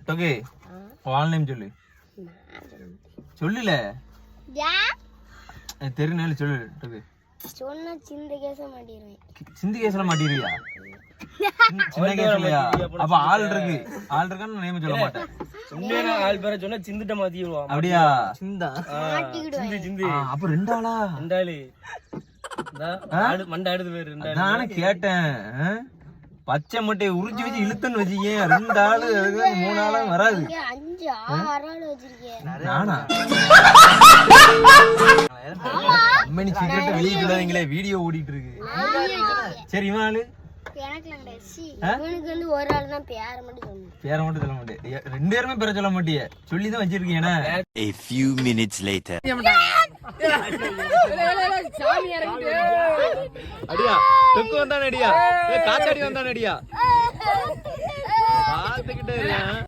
டோகே all name சொல்லு. சொல்லுல தெரியுனால சொல்லு டோகே. சொன்னா சிந்த கேச மாட்டிடுவேன். சிந்தி கேஸ்ல மாட்டிடுவியா? சின்ன கேஸ்லயா? அப்ப ஆள் இருக்கான்னு நேம் சொல்ல மாட்டேன். உண்மையான ஆள் பேரை சொன்னா சிந்துட்ட மாத்திடுவான். அப்படியா? சிந்தா சிந்து அப்ப ரெண்டு ஆளா? ரெண்டாளு மண்டை ஆடுது பேரு. நானே கேட்டேன். பச்சை மட்டையை உறிஞ்சி வச்சு இழுத்துன்னு வச்சுக்கேன். ரெண்டு ஆளு 3 ஆளும் வராது. 5 6 ஆள் வச்சிருக்கேன். நானா? அம்மனி சீக்கிரட்டை வெளியே சொல்லாதீங்களே, வீடியோ ஓடிட்டு இருக்கு. சரி இவன் ஆளு எனக்குலாம் கிடையாது. இவனுக்கு வந்து ஒரு ஆள் தான் பேரை மட்டும் சொல்லணும். பேரை மட்டும் சொல்ல மாட்டேன். 2 பேருமே பேரை சொல்ல மாட்டியே, சொல்லிதான் வச்சிருக்கீங்க. A few minutes later. அடியா தொக்கு வந்தானே, அடியா காத்தாடி வந்தானே, அடியா பாத்துக்கிட்டே